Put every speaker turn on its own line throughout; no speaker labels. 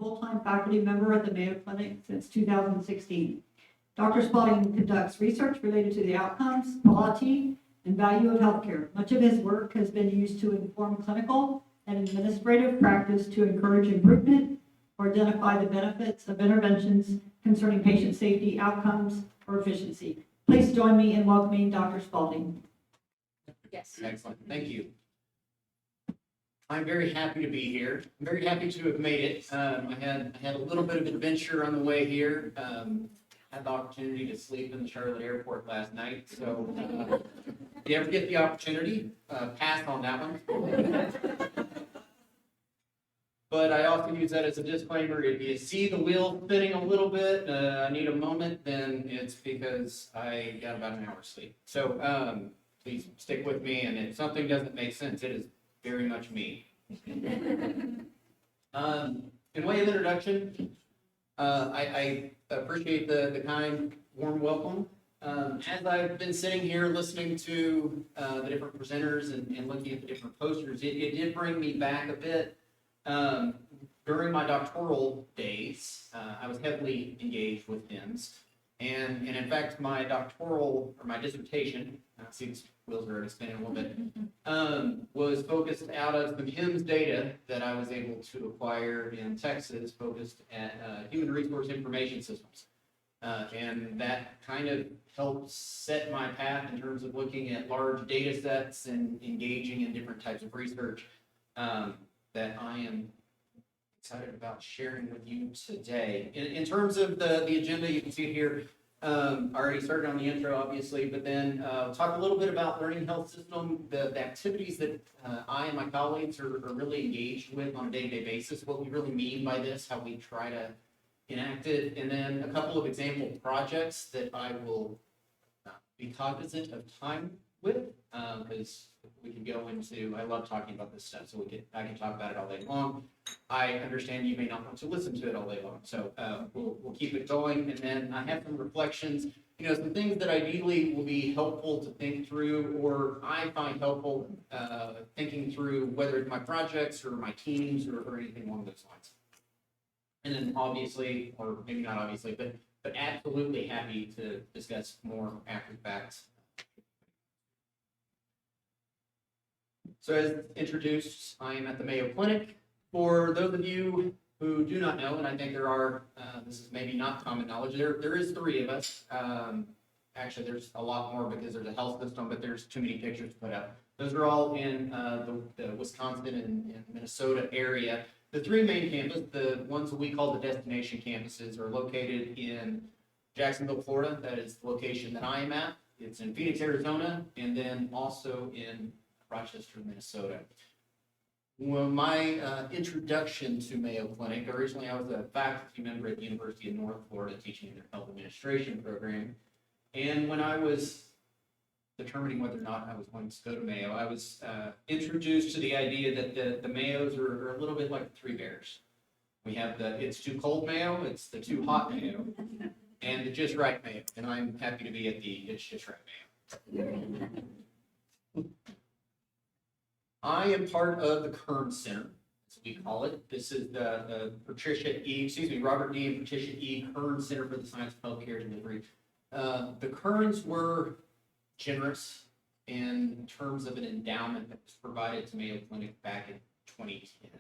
full-time faculty member at the Mayo Clinic since 2016. Dr. Spaulding conducts research related to the outcomes, quality, and value of healthcare. Much of his work has been used to inform clinical and administrative practice to encourage improvement or identify the benefits of interventions concerning patient safety, outcomes, or efficiency. Please join me in welcoming Dr. Spaulding.
Yes. Excellent. Thank you. I'm very happy to be here. I'm very happy to have made it. I had a little bit of adventure on the way here. Had the opportunity to sleep in the Charlotte airport last night. So if you ever get the opportunity, pass on that one. But I also use that as a disclaimer. If you see the wheel spinning a little bit, I need a moment, then it's because I got about an hour's sleep. So please stick with me, and if something doesn't make sense, it is very much me. In way of introduction, I appreciate the kind, warm welcome. As I've been sitting here listening to the different presenters and looking at the different posters, it did bring me back a bit. During my doctoral days, I was heavily engaged with HIMSS. And in fact, my doctoral, or my dissertation, see these wheels are already spinning a little bit, was focused out of some HIMSS data that I was able to acquire in Texas, focused at human resource information systems. And that kind of helped set my path in terms of looking at large data sets and engaging in different types of research that I am excited about sharing with you today. In terms of the agenda, you can see it here. I already started on the intro, obviously, but then talk a little bit about learning health system, the activities that I and my colleagues are really engaged with on a day-to-day basis, what we really mean by this, how we try to enact it, and then a couple of example projects that I will be cognizant of time with, because we can go into, I love talking about this stuff, so I can talk about it all day long. I understand you may not want to listen to it all day long, so we'll keep it going. And then I have some reflections, some things that ideally will be helpful to think through, or I find helpful thinking through, whether it's my projects or my teams or anything along those lines. And then obviously, or maybe not obviously, but absolutely happy to discuss more after the fact. So as introduced, I am at the Mayo Clinic. For those of you who do not know, and I think there are, this is maybe not common knowledge, there is 3 of us. Actually, there's a lot more because there's a health system, but there's too many pictures to put up. Those are all in the Wisconsin and Minnesota area. The 3 main campuses, the ones that we call the destination campuses, are located in Jacksonville, Florida. That is the location that I am at. It's in Phoenix, Arizona, and then also in Rochester, Minnesota. Well, my introduction to Mayo Clinic, originally I was a faculty member at the University of North Florida teaching in their health administration program. And when I was determining whether or not I was going to go to Mayo, I was introduced to the idea that the Mayos are a little bit like the 3 bears. We have the it's too cold Mayo, it's the too hot Mayo, and the just right Mayo. And I'm happy to be at the it's just right Mayo. I am part of the Kern Center, as we call it. This is the Robert D. and Patricia E. Kern Center for the Science of Healthcare Delivery. The Kerns were generous in terms of an endowment that was provided to Mayo Clinic back in 2010.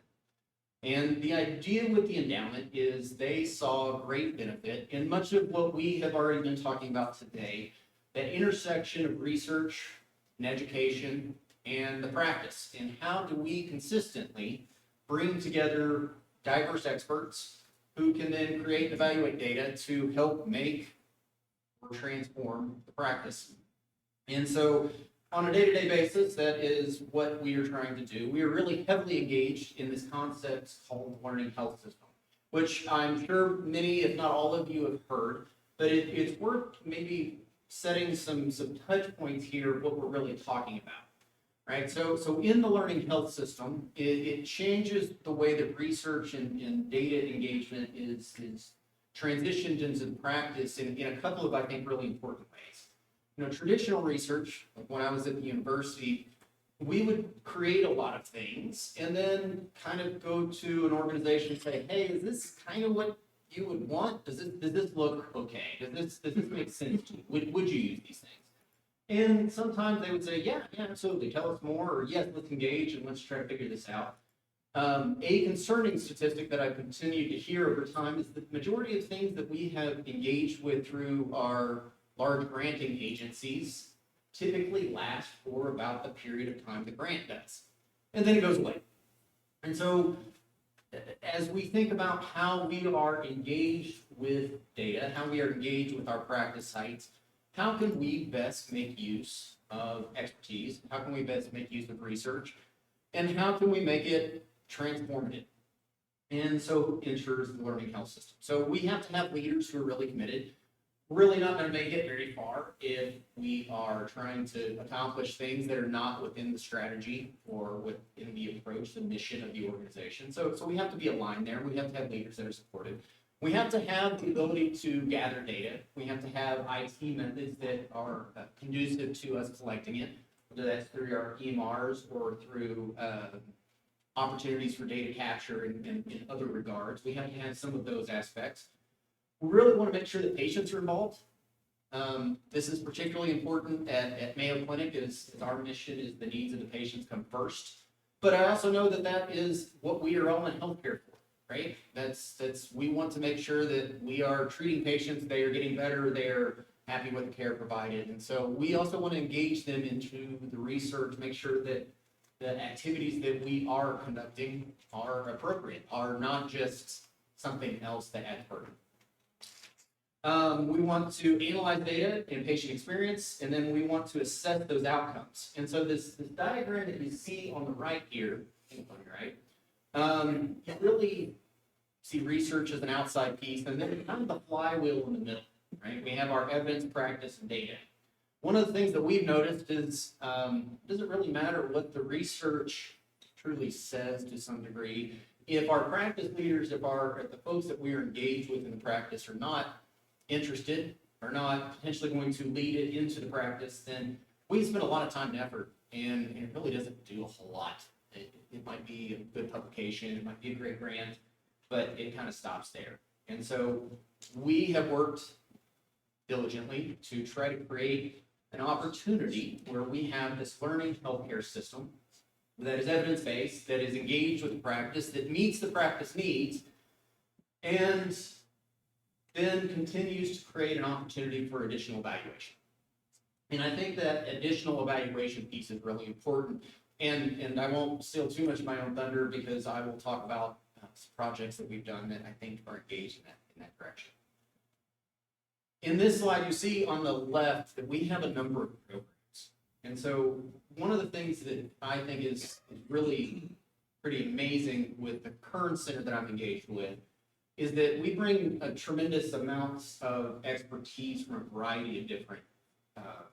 And the idea with the endowment is they saw great benefit in much of what we have already been talking about today, that intersection of research and education and the practice, and how do we consistently bring together diverse experts who can then create and evaluate data to help make or transform the practice. And so on a day-to-day basis, that is what we are trying to do. We are really heavily engaged in this concept called learning health system, which I'm sure many, if not all of you have heard, but it's worth maybe setting some touch points here of what we're really talking about. Right, so in the learning health system, it changes the way that research and data engagement is transitioned into the practice in a couple of, I think, really important ways. Traditional research, like when I was at the university, we would create a lot of things and then kind of go to an organization and say, hey, is this kind of what you would want? Does this look okay? Does this make sense to you? Would you use these things? And sometimes they would say, yeah, absolutely. Tell us more, or yes, let's engage and let's try to figure this out. A concerning statistic that I've continued to hear over time is that the majority of things that we have engaged with through our large granting agencies typically last for about the period of time the grant does. And then it goes away. And so as we think about how we are engaged with data, how we are engaged with our practice sites, how can we best make use of expertise? How can we best make use of research? And how can we make it transformative? And so ensures the learning health system. So we have to have leaders who are really committed. We're really not going to make it very far if we are trying to accomplish things that are not within the strategy or within the approach, the mission of the organization. So we have to be aligned there. We have to have leaders that are supportive. We have to have the ability to gather data. We have to have IT methods that are conducive to us collecting it, whether that's through our EMRs or through opportunities for data capture in other regards. We have to have some of those aspects. We really want to make sure that patients are involved. This is particularly important at Mayo Clinic, as our mission is the needs of the patients come first. But I also know that is what we are all in healthcare for, right? We want to make sure that we are treating patients, they are getting better, they're happy with the care provided. And so we also want to engage them into the research, make sure that the activities that we are conducting are appropriate, are not just something else that adds burden. We want to analyze data and patient experience, and then we want to assess those outcomes. And so this diagram that you see on the right here, you really see research as an outside piece, and then kind of the flywheel in the middle, right? We have our evidence, practice, and data. One of the things that we've noticed is it doesn't really matter what the research truly says to some degree. If our practice leaders, if the folks that we are engaged with in the practice are not interested, are not potentially going to lead it into the practice, then we spend a lot of time and effort, and it really doesn't do a whole lot. It might be a good publication, it might be a great grant, but it kind of stops there. And so we have worked diligently to try to create an opportunity where we have this learning healthcare system that is evidence-based, that is engaged with the practice, that meets the practice needs, and then continues to create an opportunity for additional evaluation. And I think that additional evaluation piece is really important. And I won't steal too much of my own thunder because I will talk about some projects that we've done that I think are engaged in that direction. In this slide, you see on the left that we have a number of programs. And so one of the things that I think is really pretty amazing with the Kern Center that I'm engaged with is that we bring a tremendous amounts of expertise from a variety of different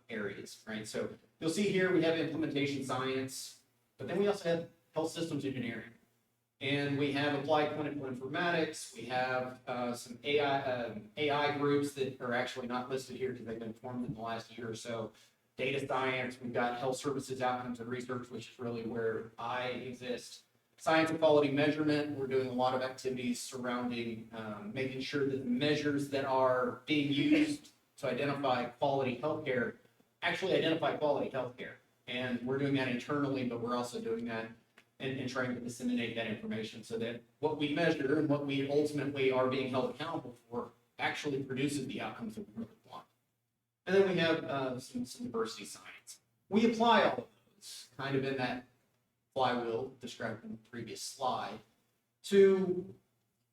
areas, right? So you'll see here we have implementation science, but then we also have health systems engineering. And we have applied clinical informatics. We have some AI groups that are actually not listed here because they've been formed in the last year or so. Data science, we've got health services outcomes and research, which is really where I exist. Science and quality measurement, we're doing a lot of activities surrounding making sure that the measures that are being used to identify quality healthcare actually identify quality healthcare. And we're doing that internally, but we're also doing that and trying to disseminate that information so that what we measure and what we ultimately are being held accountable for actually produces the outcomes that we really want. And then we have some diversity science. We apply all of those kind of in that flywheel described in the previous slide to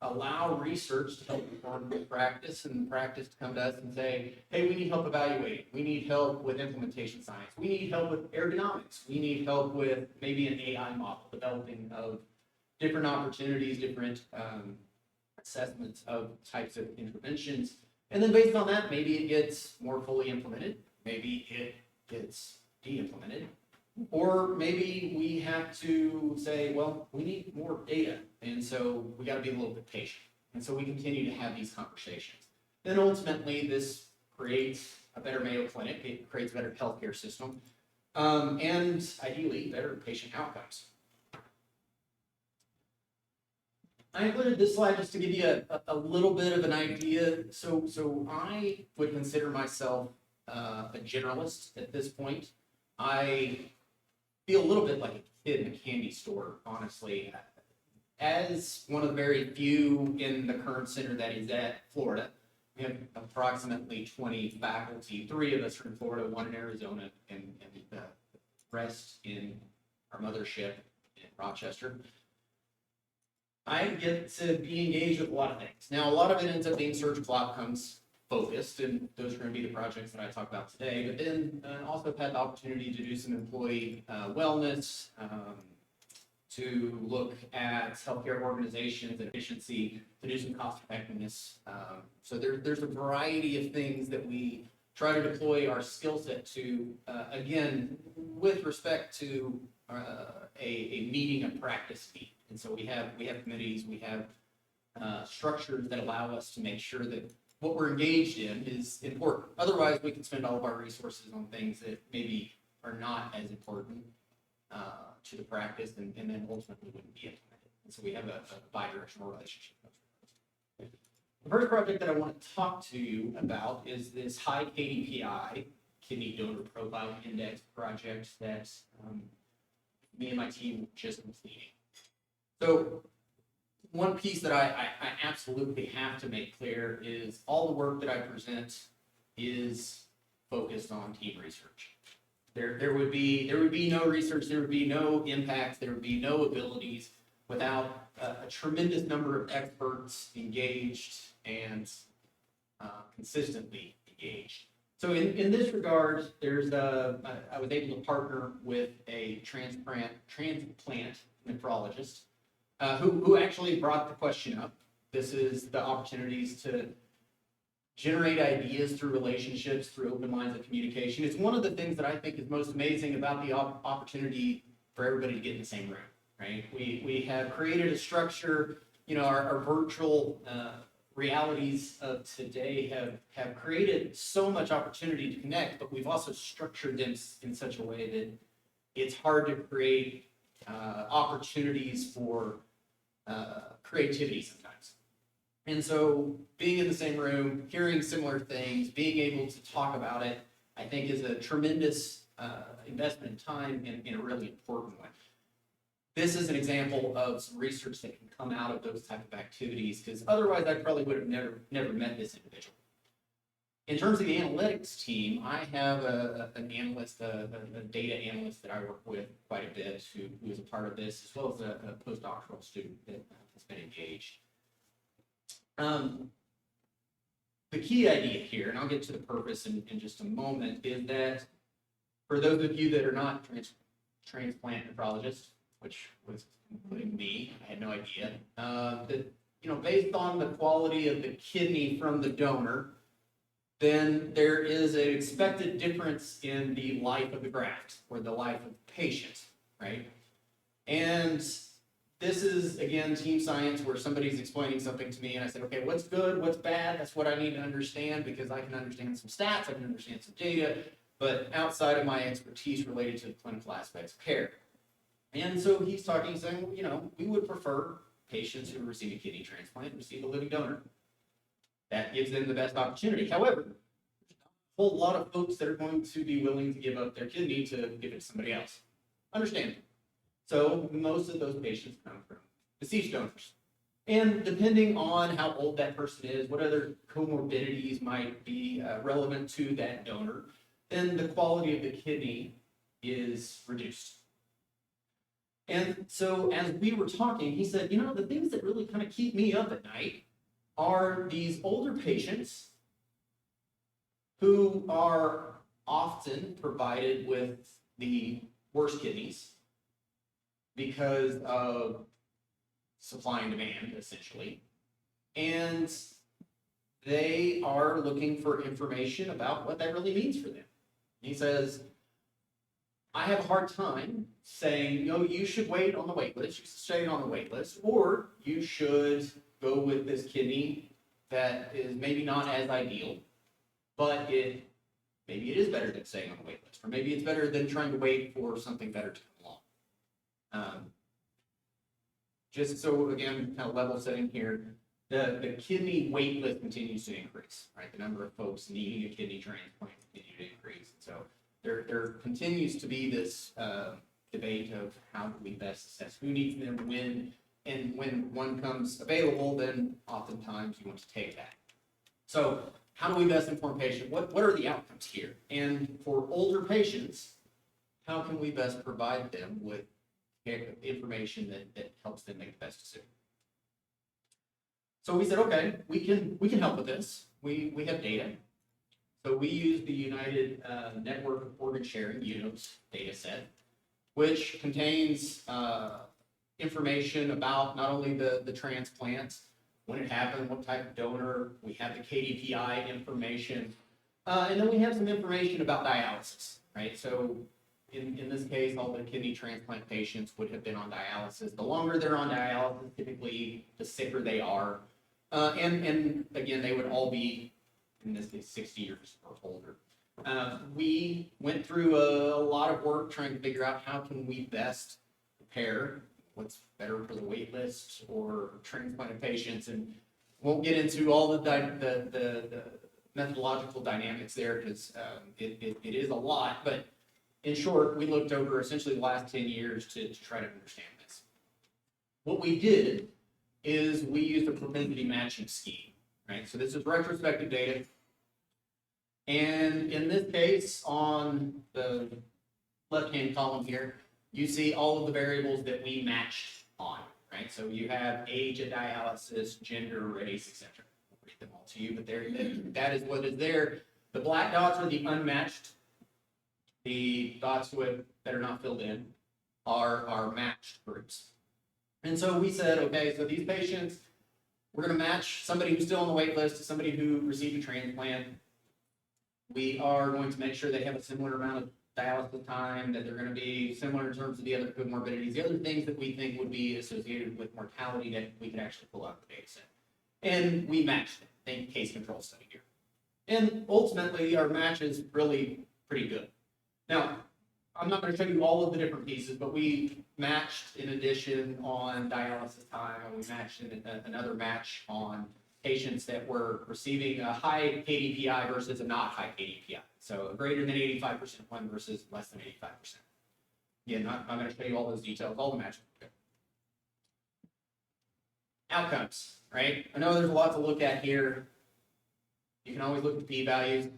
allow research to help inform the practice and the practice to come to us and say, hey, we need help evaluating. We need help with implementation science. We need help with ergonomics. We need help with maybe an AI model, developing of different opportunities, different assessments of types of interventions. And then based on that, maybe it gets more fully implemented. Maybe it gets de-implemented. Or maybe we have to say, well, we need more data, and so we got to be a little bit patient. And so we continue to have these conversations. Then ultimately, this creates a better Mayo Clinic. It creates a better healthcare system. and ideally better patient outcomes. I included this slide just to give you a little bit of an idea. So I would consider myself a generalist at this point. I feel a little bit like a kid in a candy store, honestly. As one of the very few in the Kern Center that is at Florida, we have approximately 20 faculty. 3 of us are in Florida, 1 in Arizona, and the rest in our mothership in Rochester. I get to be engaged with a lot of things. Now, a lot of it ends up being surgical outcomes focused, and those are going to be the projects that I talk about today. But then also have had the opportunity to do some employee wellness, to look at healthcare organizations and efficiency, to do some cost effectiveness. So there's a variety of things that we try to deploy our skill set to, again, with respect to a meeting of practice need. And so we have committees, we have structures that allow us to make sure that what we're engaged in is important. Otherwise, we can spend all of our resources on things that maybe are not as important to the practice, and then ultimately wouldn't be implemented. And so we have a bi-directional relationship. The first project that I want to talk to you about is this high KDPI, Kidney Donor Profile Index project that me and my team just completed. So one piece that I absolutely have to make clear is all the work that I present is focused on team research. There would be no research, there would be no impact, there would be no abilities without a tremendous number of experts engaged and consistently engaged. So in this regard, I was able to partner with a transplant nephrologist who actually brought the question up. This is the opportunities to generate ideas through relationships, through open lines of communication. It's one of the things that I think is most amazing about the opportunity for everybody to get in the same room, right? We have created a structure, our virtual realities of today have created so much opportunity to connect, but we've also structured them in such a way that it's hard to create opportunities for creativity sometimes. And so being in the same room, hearing similar things, being able to talk about it, I think is a tremendous investment in time and a really important one. This is an example of some research that can come out of those type of activities, because otherwise I probably would have never met this individual. In terms of the analytics team, I have an analyst, a data analyst that I work with quite a bit, who is a part of this, as well as a postdoctoral student that has been engaged. The key idea here, and I'll get to the purpose in just a moment, is that for those of you that are not transplant nephrologists, which was including me, I had no idea, that based on the quality of the kidney from the donor, then there is an expected difference in the life of the graft or the life of the patient, right? And this is, again, team science where somebody's explaining something to me and I said, okay, what's good, what's bad? That's what I need to understand, because I can understand some stats, I can understand some data, but outside of my expertise related to the clinical aspects of care. And so he's saying, we would prefer patients who receive a kidney transplant receive a living donor. That gives them the best opportunity. However, there's a whole lot of folks that are going to be willing to give up their kidney to give it to somebody else. Understandable. So most of those patients come from deceased donors. And depending on how old that person is, what other comorbidities might be relevant to that donor, then the quality of the kidney is reduced. And so as we were talking, he said, the things that really kind of keep me up at night are these older patients who are often provided with the worst kidneys because of supply and demand, essentially. And they are looking for information about what that really means for them. He says, I have a hard time saying, you should wait on the wait list, you should stay on the wait list, or you should go with this kidney that is maybe not as ideal, but it maybe it is better than staying on the wait list, or maybe it's better than trying to wait for something better to come along. Just so, again, kind of level setting here, the kidney wait list continues to increase, right? The number of folks needing a kidney transplant continue to increase. So there continues to be this debate of how do we best assess who needs them when, and when one comes available, then oftentimes you want to take that. So how do we best inform patients? What are the outcomes here? And for older patients, how can we best provide them with information that helps them make the best decision? So we said, okay, we can help with this. We have data. So we use the United Network of Organ Sharing UNOS data set, which contains information about not only the transplants, when it happened, what type of donor. We have the KDPI information, and then we have some information about dialysis, right? So in this case, all the kidney transplant patients would have been on dialysis. The longer they're on dialysis, typically the sicker they are. And again, they would all be, in this case, 60 years or older. We went through a lot of work trying to figure out how can we best prepare what's better for the wait list or transplanted patients, and won't get into all the methodological dynamics there because it is a lot, but in short, we looked over essentially the last 10 years to try to understand this. What we did is we used a propensity matching scheme, right? So this is retrospective data. And in this case, on the left-hand column here, you see all of the variables that we matched on, right? So you have age of dialysis, gender, race, etc. I'll read them all to you, but that is what is there. The black dots are the unmatched. The dots that are not filled in are matched groups. And so we said, okay, so these patients, we're going to match somebody who's still on the wait list to somebody who received a transplant. We are going to make sure they have a similar amount of dialysis time, that they're going to be similar in terms of the other comorbidities, the other things that we think would be associated with mortality that we could actually pull out of the data set. And we matched it. Think case control study here. And ultimately, our match is really pretty good. Now, I'm not going to show you all of the different pieces, but we matched in addition on dialysis time, and we matched in another match on patients that were receiving a high KDPI versus a not high KDPI. So a greater than 85% one versus less than 85%. Again, I'm going to show you all those details, all the matches. Okay. Outcomes, right? I know there's a lot to look at here. You can always look at the p-values.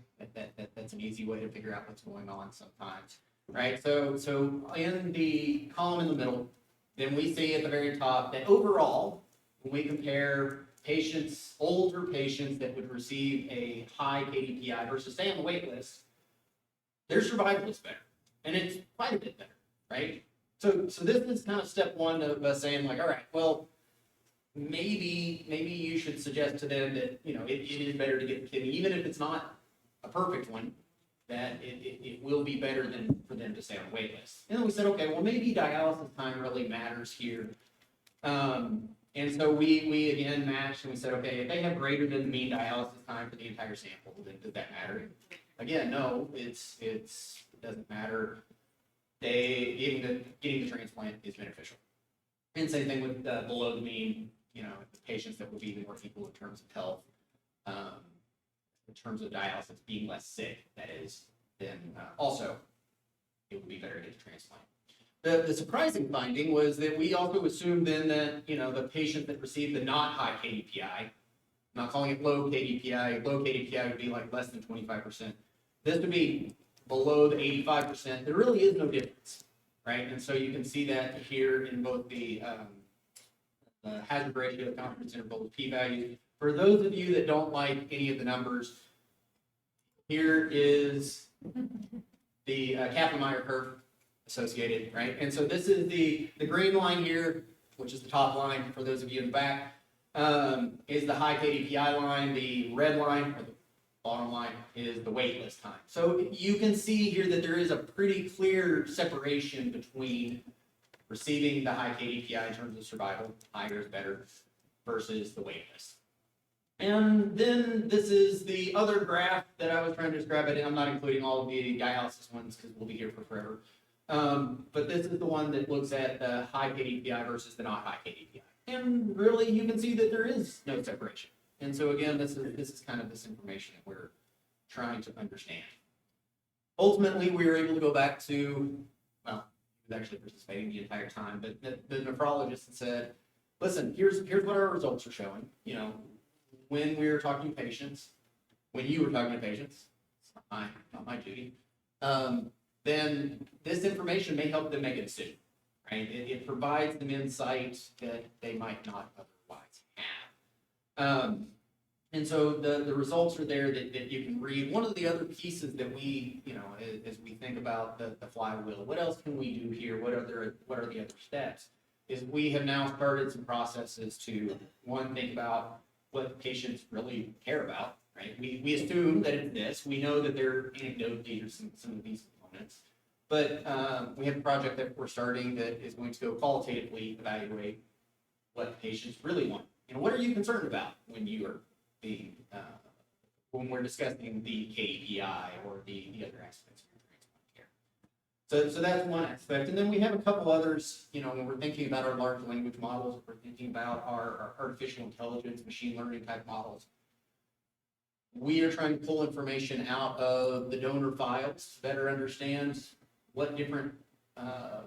That's an easy way to figure out what's going on sometimes, right? So in the column in the middle, then we see at the very top that overall, when we compare patients, older patients that would receive a high KDPI versus stay on the wait list, their survival is better, and it's quite a bit better, right? So this is kind of step one of us saying like, all right, well, maybe you should suggest to them that, you know, it is better to get the kidney, even if it's not a perfect one, that it will be better than for them to stay on the wait list. And then we said, okay, well, maybe dialysis time really matters here. And so we again matched and we said, okay, if they have greater than the mean dialysis time for the entire sample, then does that matter? Again, no, it doesn't matter. Getting the transplant is beneficial. And same thing with below the mean, you know, the patients that would be more equal in terms of health, in terms of dialysis being less sick, that is, then also it would be better to get the transplant. The surprising finding was that we also assumed then that, you know, the patient that received the not high KDPI, I'm not calling it low KDPI would be like less than 25%. This would be below the 85%. There really is no difference, right? And so you can see that here in both the hazard ratio, confidence interval, the p-value. For those of you that don't like any of the numbers, here is the Kaplan-Meier curve associated, right? And so this is the green line here, which is the top line for those of you in the back, is the high KDPI line. The red line, or the bottom line, is the wait list time. So you can see here that there is a pretty clear separation between receiving the high KDPI in terms of survival, higher is better, versus the wait list. And then this is the other graph that I was trying to describe. I'm not including all of the dialysis ones because we'll be here for forever. But this is the one that looks at the high KDPI versus the not high KDPI. And really, you can see that there is no separation. And so again, this is kind of this information that we're trying to understand. Ultimately, we were able to go back to, well, he was actually participating the entire time, but the nephrologist said, listen, here's what our results are showing. You know, when we were talking to patients, when you were talking to patients, it's not my duty, then this information may help them make a decision, right? It provides them insight that they might not otherwise have. And so the results are there that you can read. One of the other pieces that we, you know, as we think about the flywheel, what else can we do here? What are the other steps? Is we have now started some processes to, one, think about what patients really care about, right? We assume that it's this. We know that there anecdotally are some of these components. But we have a project that we're starting that is going to go qualitatively evaluate what patients really want. You know, what are you concerned about when you are being, when we're discussing the KPI or the other aspects of your transplant care? So that's one aspect. And then we have a couple others, you know, when we're thinking about our large language models, we're thinking about our artificial intelligence, machine learning type models. We are trying to pull information out of the donor files to better understand what different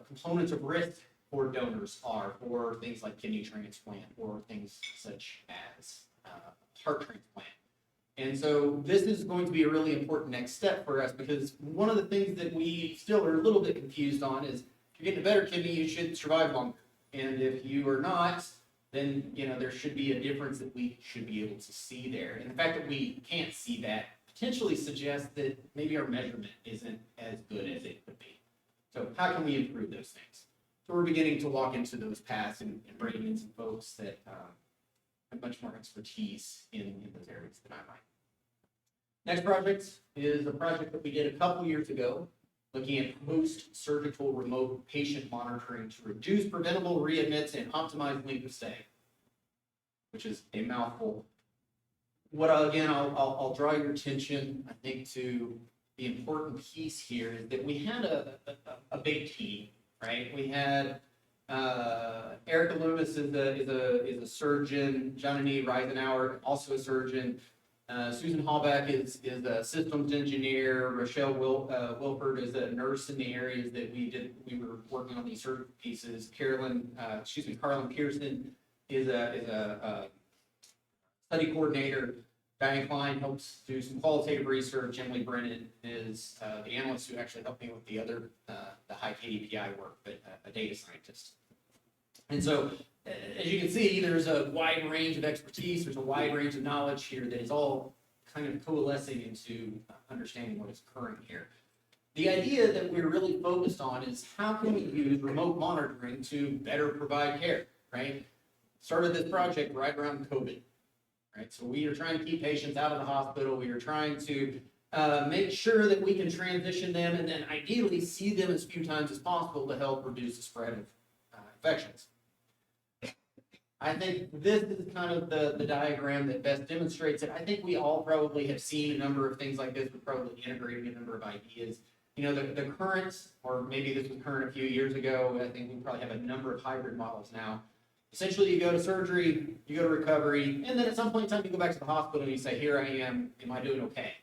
components of risk for donors are for things like kidney transplant or things such as heart transplant. And so this is going to be a really important next step for us, because one of the things that we still are a little bit confused on is if you're getting a better kidney, you should survive longer. And if you are not, then, you know, there should be a difference that we should be able to see there. And the fact that we can't see that potentially suggests that maybe our measurement isn't as good as it could be. So how can we improve those things? So we're beginning to walk into those paths and bringing in some folks that have much more expertise in those areas than I might. Next project is a project that we did a couple years ago, looking at post-surgical remote patient monitoring to reduce preventable readmits and optimize length of stay, which is a mouthful. I'll draw your attention, I think, to the important piece here is that we had a big team, right? We had Erica Loomis is a surgeon, Johnny Reisenauer, also a surgeon. Susan Hallback is a systems engineer. Rochelle Wilford is a nurse in the areas that we were working on these surgical pieces. Carolyn Pearson is a study coordinator. Diane Klein helps do some qualitative research. Emily Brennan is the analyst who actually helped me with the high KDPI work, but a data scientist. And so, as you can see, there's a wide range of expertise. There's a wide range of knowledge here that is all kind of coalescing into understanding what is occurring here. The idea that we're really focused on is how can we use remote monitoring to better provide care, right? Started this project right around COVID. Right, so we are trying to keep patients out of the hospital. We are trying to make sure that we can transition them and then ideally see them as few times as possible to help reduce the spread of infections. I think this is kind of the diagram that best demonstrates it. I think we all probably have seen a number of things like this. We're probably integrating a number of ideas. You know, the current, or maybe this was current a few years ago, I think we probably have a number of hybrid models now. Essentially, you go to surgery, you go to recovery, and then at some point in time, you go back to the hospital and you say, here I am I doing okay?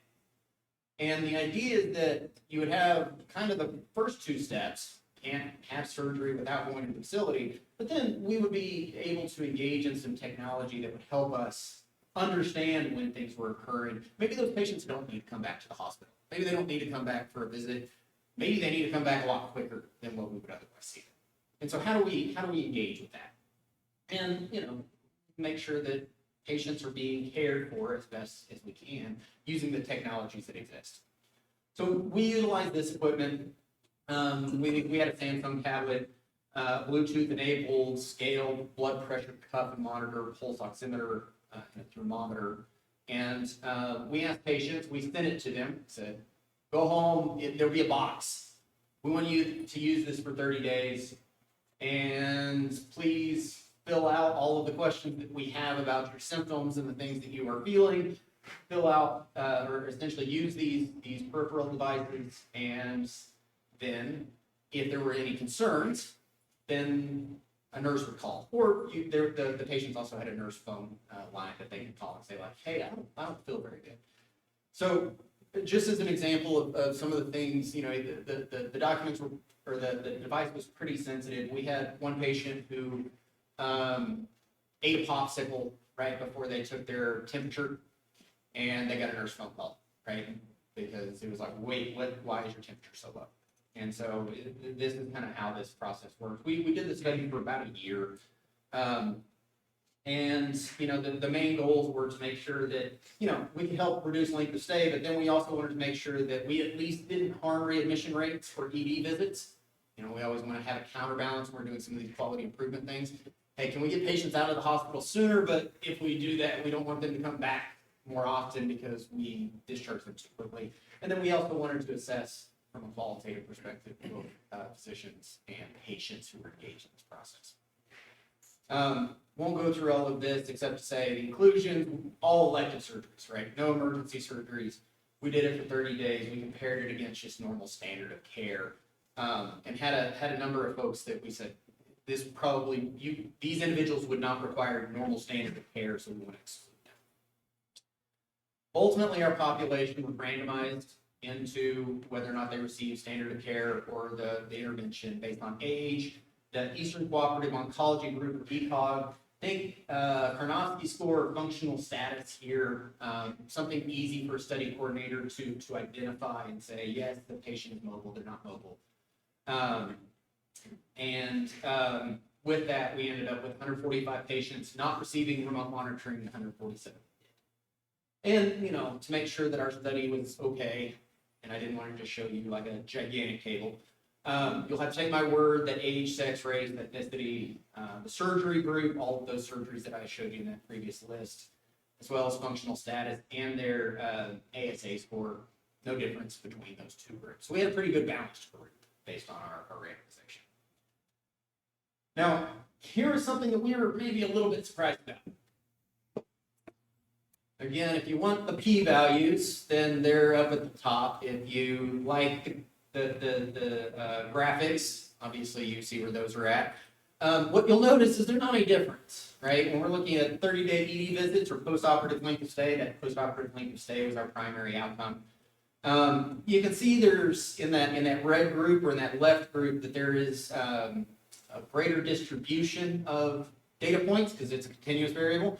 And the idea is that you would have kind of the first two steps, can't have surgery without going to the facility, but then we would be able to engage in some technology that would help us understand when things were occurring. Maybe those patients don't need to come back to the hospital. Maybe they don't need to come back for a visit. Maybe they need to come back a lot quicker than what we would otherwise see. And so how do we engage with that? And, you know, make sure that patients are being cared for as best as we can using the technologies that exist. So we utilize this equipment. We had a Samsung tablet, Bluetooth enabled, scaled blood pressure cuff and monitor, pulse oximeter, and a thermometer. And we asked patients, we sent it to them, said, go home, there'll be a box. We want you to use this for 30 days. And please fill out all of the questions that we have about your symptoms and the things that you are feeling, fill out, or essentially use these peripheral devices, and then if there were any concerns, then a nurse would call, or the patients also had a nurse phone line that they could call and say like, hey, I don't feel very good. So just as an example of some of the things, the documents were, or the device was pretty sensitive. We had one patient who ate a popsicle right before they took their temperature, and they got a nurse phone call, right? Because it was like, wait, why is your temperature so low? And so this is kind of how this process works. We did the study for about a year. And the main goals were to make sure that, we could help reduce length of stay, but then we also wanted to make sure that we at least didn't harm readmission rates for ED visits. We always want to have a counterbalance when we're doing some of these quality improvement things. Hey, can we get patients out of the hospital sooner? But if we do that, we don't want them to come back more often because we discharge them too quickly. And then we also wanted to assess from a qualitative perspective, both physicians and patients who are engaged in this process. Won't go through all of this except to say the inclusion, all elective surgeries, right? No emergency surgeries. We did it for 30 days. We compared it against just normal standard of care, and had a number of folks that we said, these individuals would not require normal standard of care, so we want to exclude them. Ultimately, our population was randomized into whether or not they receive standard of care or the intervention based on age, the Eastern Cooperative Oncology Group, or ECOG. Think Karnofsky score, functional status here, something easy for a study coordinator to identify and say, yes, the patient is mobile, they're not mobile. With that, we ended up with 145 patients not receiving remote monitoring, 147. And, to make sure that our study was okay, and I didn't want to just show you like a gigantic table, you'll have to take my word that age, sex, race, ethnicity, the surgery group, all of those surgeries that I showed you in that previous list, as well as functional status and their ASA score, no difference between those two groups. So we had a pretty good balanced group based on our randomization. Now, here is something that we were maybe a little bit surprised about. Again, if you want the p-values, then they're up at the top. If you like the graphics, obviously you see where those are at. What you'll notice is there's not any difference, right? When we're looking at 30-day ED visits or post-operative length of stay, that post-operative length of stay was our primary outcome. You can see there's in that red group or in that left group that there is a greater distribution of data points because it's a continuous variable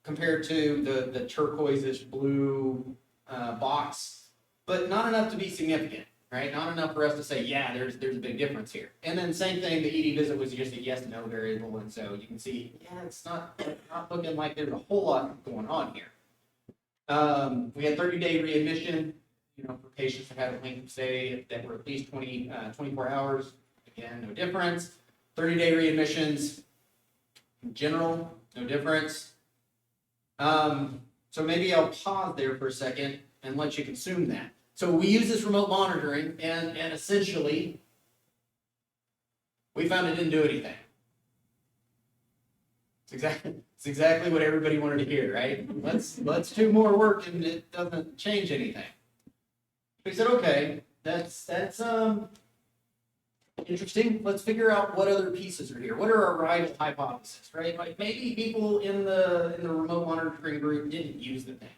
compared to the turquoise-ish blue box, but not enough to be significant, right? Not enough for us to say, yeah, there's a big difference here. And then same thing, the ED visit was just a yes/no variable, and so you can see, yeah, it's not looking like there's a whole lot going on here. We had 30-day readmission, for patients that had a length of stay that were at least 24 hours. Again, no difference. 30-day readmissions, in general, no difference. So maybe I'll pause there for a second and let you consume that. So we use this remote monitoring, and essentially, we found it didn't do anything. It's exactly what everybody wanted to hear, right? Let's do more work, and it doesn't change anything. We said, okay, that's interesting. Let's figure out what other pieces are here. What are our rival hypotheses, right? Like maybe people in the remote monitoring group didn't use the thing.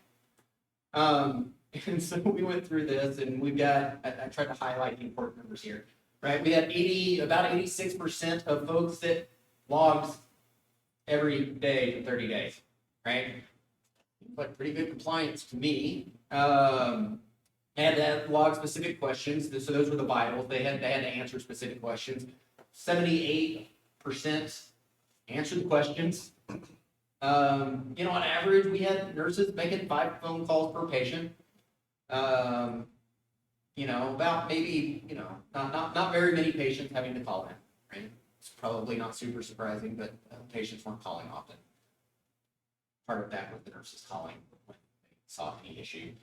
And so we went through this, and we've got, I tried to highlight the important numbers here, right? We had about 86% of folks that logged every day for 30 days, right? Like pretty good compliance to me. Had to log specific questions, so those were the vitals. They had to answer specific questions. 78% answered the questions. On average, we had nurses making 5 phone calls per patient. About maybe, not very many patients having to call in, right? It's probably not super surprising, but patients weren't calling often. Part of that was the nurses calling when they saw any issue.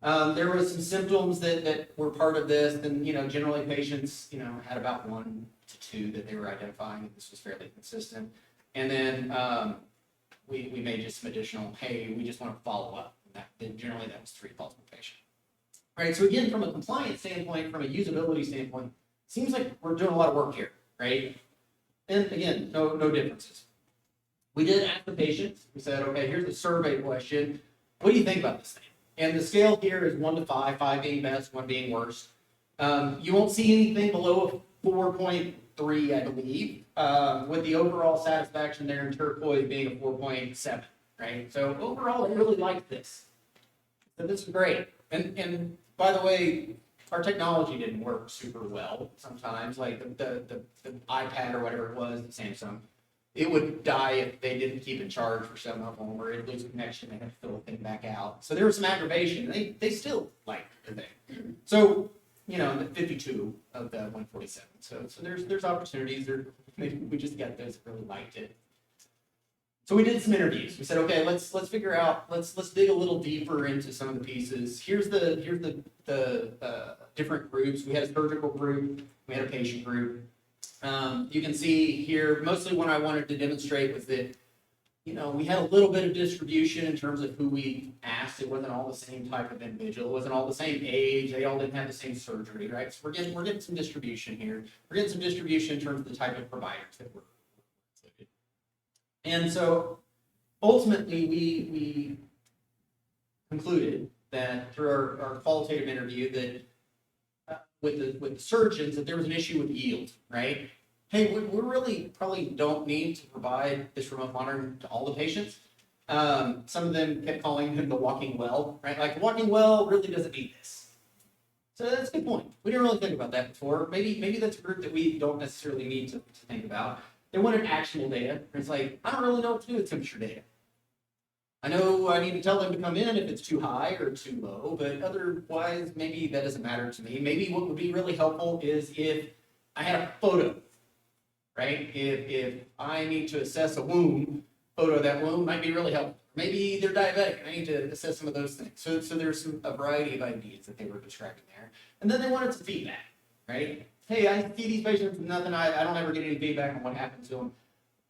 There were some symptoms that were part of this, and generally patients, had about 1 to 2 that they were identifying. This was fairly consistent. And then we made just some additional, hey, we just want to follow up. And generally that was 3 calls per patient. All right, so again, from a compliance standpoint, from a usability standpoint, seems like we're doing a lot of work here, right? And again, no differences. We did ask the patients, we said, okay, here's the survey question. What do you think about this thing? And the scale here is 1 to 5, 5 being best, 1 being worst. You won't see anything below a 4.3, I believe, with the overall satisfaction there in turquoise being a 4.7, right? So overall, I really liked this. So this is great. And by the way, our technology didn't work super well sometimes, like the iPad or whatever it was, the Samsung. It would die if they didn't keep in charge for some of them, or it'd lose connection, they had to fill the thing back out. So there was some aggravation. They still liked the thing. So, you know, the 52 of the 147. So there's opportunities. We just got those that really liked it. So we did some interviews. We said, okay, let's figure out, let's dig a little deeper into some of the pieces. Here's the different groups. We had a surgical group, we had a patient group. You can see here, mostly what I wanted to demonstrate was that, you know, we had a little bit of distribution in terms of who we asked. It wasn't all the same type of individual. It wasn't all the same age. They all didn't have the same surgery, right? So we're getting some distribution here. We're getting some distribution in terms of the type of providers that were included. And so ultimately, we concluded that through our qualitative interview that with the surgeons that there was an issue with yield, right? Hey, we really probably don't need to provide this remote monitoring to all the patients. Some of them kept calling him the walking well, right? Like, walking well really doesn't need this. So that's a good point. We didn't really think about that before. Maybe that's a group that we don't necessarily need to think about. They wanted actionable data. It's like, I don't really know what to do with temperature data. I know I need to tell them to come in if it's too high or too low, but otherwise, maybe that doesn't matter to me. Maybe what would be really helpful is if I had a photo, right? If I need to assess a wound, photo of that wound might be really helpful. Maybe they're diabetic, and I need to assess some of those things. So there's a variety of ideas that they were describing there. And then they wanted some feedback, right? Hey, I see these patients and nothing, I don't ever get any feedback on what happened to them.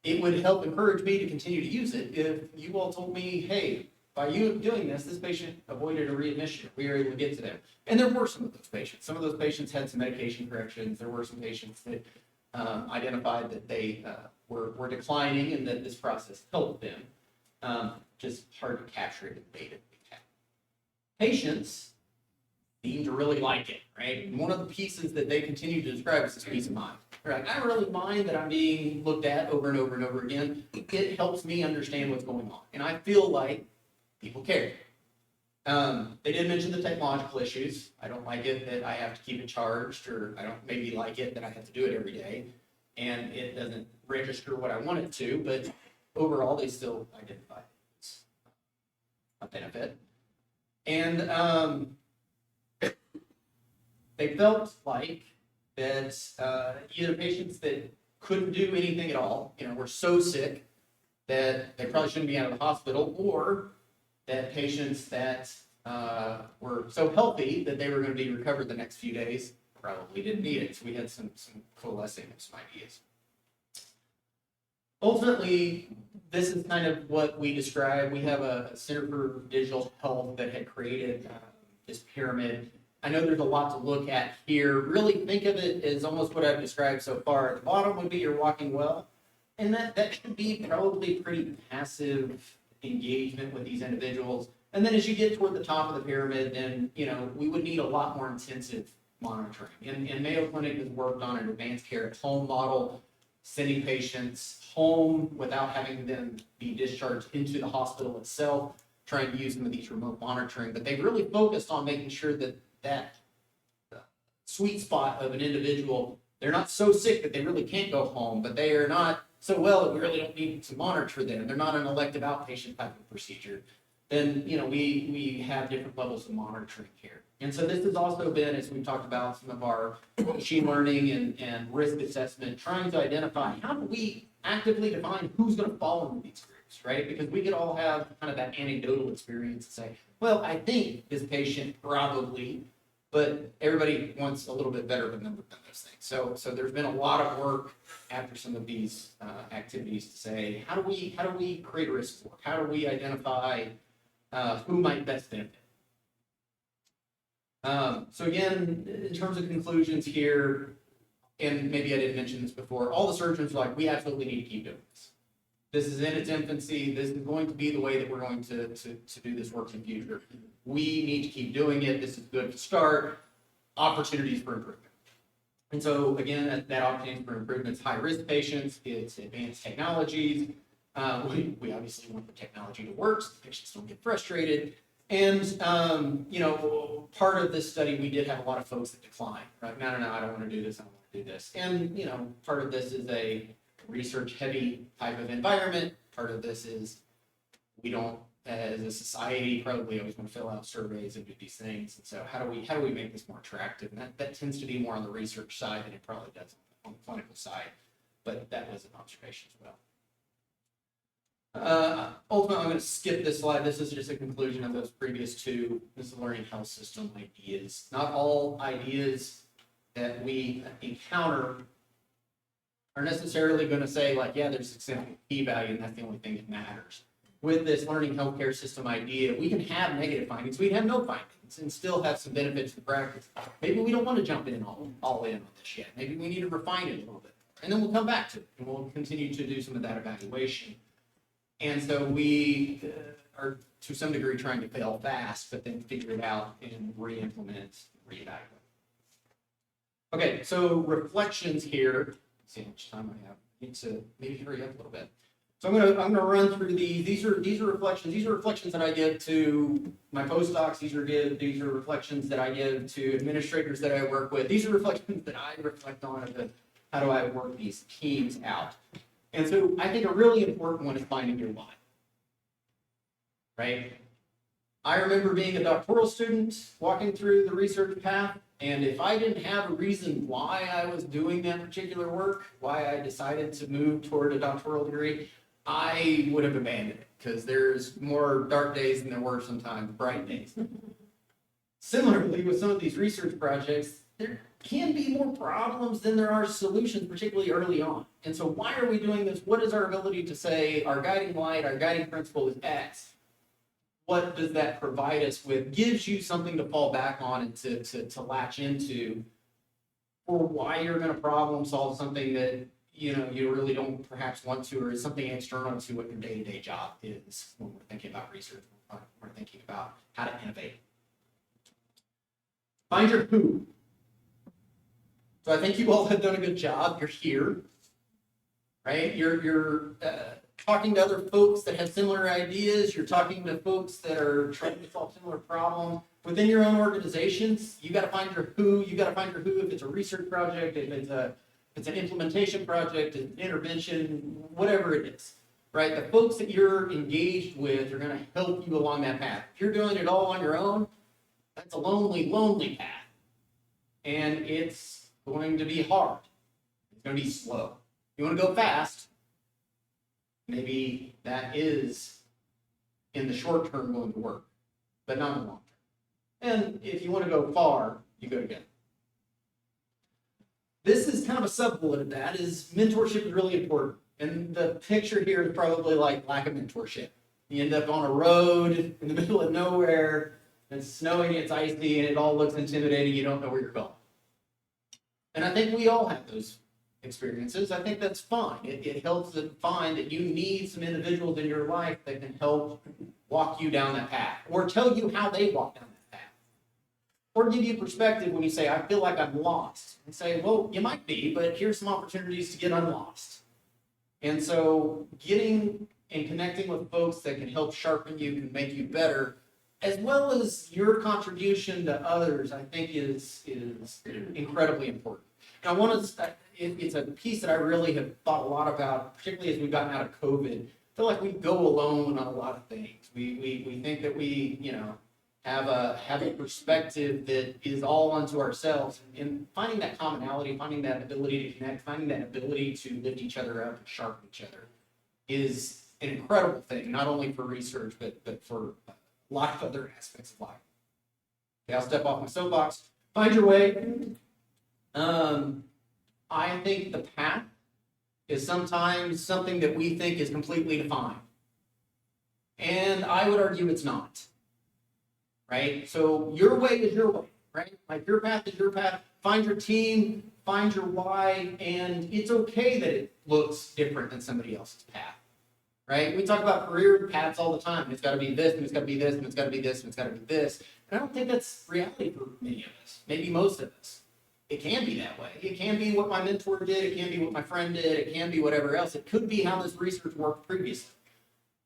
It would help encourage me to continue to use it if you all told me, hey, by you doing this, this patient avoided a readmission. We were able to get to them. And there were some of those patients. Some of those patients had some medication corrections. There were some patients that identified that they were declining and that this process helped them. Just hard to capture it in data. Patients seem to really like it, right? And one of the pieces that they continue to describe is this peace of mind. They're like, I don't really mind that I'm being looked at over and over and over again. It helps me understand what's going on. And I feel like people care. They did mention the technological issues. I don't like it that I have to keep it charged, or I don't maybe like it that I have to do it every day. And it doesn't register what I want it to, but overall they still identify it's a benefit. And they felt like that either patients that couldn't do anything at all, you know, were so sick that they probably shouldn't be out of the hospital, or that patients that were so healthy that they were going to be recovered the next few days probably didn't need it. So we had some coalescing of some ideas. Ultimately, this is kind of what we describe. We have a Center for Digital Health that had created this pyramid. I know there's a lot to look at here. Really think of it as almost what I've described so far. At the bottom would be your walking well, and that should be probably pretty passive engagement with these individuals. And then as you get toward the top of the pyramid, then, you know, we would need a lot more intensive monitoring. And Mayo Clinic has worked on an advanced care at home model, sending patients home without having them be discharged into the hospital itself, trying to use some of these remote monitoring. But they've really focused on making sure that sweet spot of an individual, they're not so sick that they really can't go home, but they are not so well that we really don't need to monitor them. They're not an elective outpatient type of procedure. Then, you know, we have different levels of monitoring here. And so this has also been, as we've talked about, some of our machine learning and risk assessment, trying to identify how do we actively define who's going to fall into these groups, right? Because we could all have kind of that anecdotal experience and say, well, I think this patient probably but everybody wants a little bit better than those things. So there's been a lot of work after some of these activities to say, how do we create a risk score? How do we identify who might best benefit? So again, in terms of conclusions here, and maybe I didn't mention this before, all the surgeons are like, we absolutely need to keep doing this. This is in its infancy. This is going to be the way that we're going to do this work in the future. We need to keep doing it. This is good to start. Opportunities for improvement. And so again, that opportunity for improvement is high-risk patients. It's advanced technologies. We obviously want the technology to work so the patients don't get frustrated. And, you know, part of this study, we did have a lot of folks that declined, right? No, I don't want to do this. I don't want to do this. And, you know, part of this is a research-heavy type of environment. Part of this is we don't, as a society, probably always want to fill out surveys and do these things. And so how do we make this more attractive? And that tends to be more on the research side than it probably does on the clinical side. But that was an observation as well. Ultimately, I'm going to skip this slide. This is just a conclusion of those previous two. This is learning health system ideas. Not all ideas that we encounter are necessarily going to say, like, yeah, there's a significant p-value, and that's the only thing that matters. With this learning healthcare system idea, we can have negative findings, we can have no findings, and still have some benefits to the practice. Maybe we don't want to jump in all in on this yet. Maybe we need to refine it a little bit, and then we'll come back to it, and we'll continue to do some of that evaluation. And so we are, to some degree, trying to fail fast, but then figure it out and re-implement, reevaluate. Okay, so reflections here. Let's see how much time I have. I need to maybe hurry up a little bit. So I'm gonna run through these. These are reflections. These are reflections that I give to my postdocs. These are reflections that I give to administrators that I work with. These are reflections that I reflect on of how do I work these teams out. And so I think a really important one is finding your why. Right? I remember being a doctoral student, walking through the research path, and if I didn't have a reason why I was doing that particular work, why I decided to move toward a doctoral degree, I would have abandoned it, because there's more dark days than there were sometimes bright days. Similarly, with some of these research projects, there can be more problems than there are solutions, particularly early on. And so why are we doing this? What is our ability to say our guiding light, our guiding principle is X? What does that provide us with? Gives you something to fall back on and to latch into for why you're going to problem solve something that you really don't perhaps want to, or is something external to what your day-to-day job is when we're thinking about research, when we're thinking about how to innovate. Find your who. So I think you all have done a good job. You're here, right? You're talking to other folks that have similar ideas. You're talking to folks that are trying to solve similar problems within your own organizations. You got to find your who. You got to find your who if it's a research project, if it's an implementation project, an intervention, whatever it is, right? The folks that you're engaged with are going to help you along that path. If you're doing it all on your own, that's a lonely, lonely path. And it's going to be hard. It's going to be slow. You want to go fast, maybe that is in the short term going to work, but not in the long term. And if you want to go far, you go together. This is kind of a sub-bullet of that, is mentorship is really important. And the picture here is probably like lack of mentorship. You end up on a road in the middle of nowhere, and it's snowing, it's icy, and it all looks intimidating, you don't know where you're going. And I think we all have those experiences. I think that's fine. It helps to find that you need some individuals in your life that can help walk you down that path, or tell you how they walk down that path, or give you perspective when you say, I feel like I'm lost. And say, well, you might be, but here's some opportunities to get unlost. And so getting and connecting with folks that can help sharpen you, can make you better, as well as your contribution to others, I think is incredibly important. And I want to, it's a piece that I really have thought a lot about, particularly as we've gotten out of COVID. I feel like we go alone on a lot of things. We think that we, have a perspective that is all unto ourselves. And finding that commonality, finding that ability to connect, finding that ability to lift each other up and sharpen each other is an incredible thing, not only for research, but for a lot of other aspects of life. Okay, I'll step off my soapbox. Find your way. I think the path is sometimes something that we think is completely defined. And I would argue it's not. Right? So your way is your way, right? Like your path is your path. Find your team, find your why, and it's okay that it looks different than somebody else's path. Right? We talk about career paths all the time. It's got to be this, and it's got to be this, and it's got to be this, and it's got to be this. And I don't think that's reality for many of us, maybe most of us. It can be that way. It can be what my mentor did. It can be what my friend did. It can be whatever else. It could be how this research worked previously.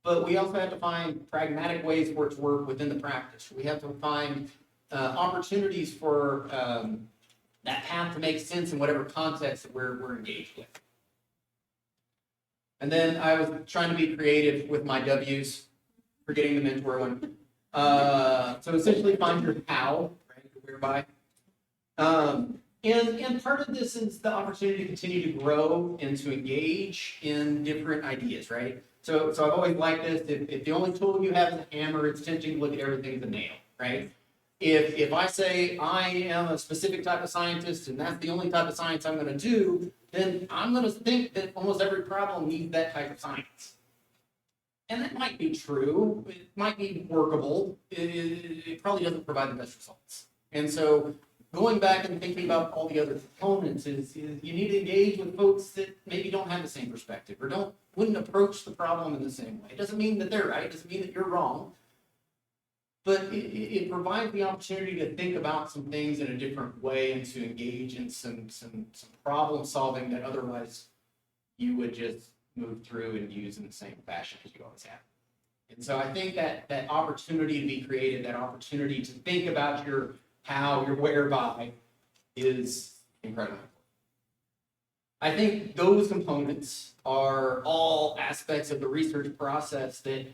But we also have to find pragmatic ways for it to work within the practice. We have to find opportunities for that path to make sense in whatever context that we're engaged with. And then I was trying to be creative with my W's, forgetting the mentor one. So essentially find your how, right, whereby. And part of this is the opportunity to continue to grow and to engage in different ideas, right? So I've always liked this. If the only tool you have is a hammer, it's tempting to look at everything as a nail, right? If I say I am a specific type of scientist and that's the only type of science I'm going to do, then I'm going to think that almost every problem needs that type of science. And that might be true. It might be workable. It probably doesn't provide the best results. And so going back and thinking about all the other components is you need to engage with folks that maybe don't have the same perspective or wouldn't approach the problem in the same way. It doesn't mean that they're right. It doesn't mean that you're wrong. But it provides the opportunity to think about some things in a different way and to engage in some problem solving that otherwise you would just move through and use in the same fashion as you always have. And so I think that opportunity to be creative, that opportunity to think about your how, your whereby is incredible. I think those components are all aspects of the research process that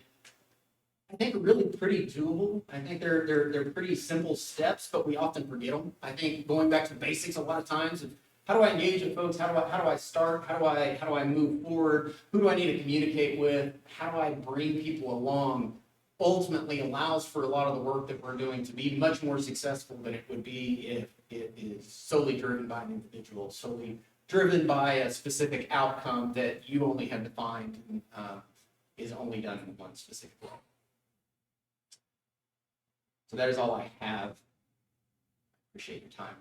I think are really pretty doable. I think they're pretty simple steps, but we often forget them. I think going back to basics a lot of times of how do I engage with folks? How do I start? How do I move forward? Who do I need to communicate with? How do I bring people along? Ultimately allows for a lot of the work that we're doing to be much more successful than it would be if it is solely driven by an individual, solely driven by a specific outcome that you only have defined and is only done in one specific way. So that is all I have. Appreciate your time.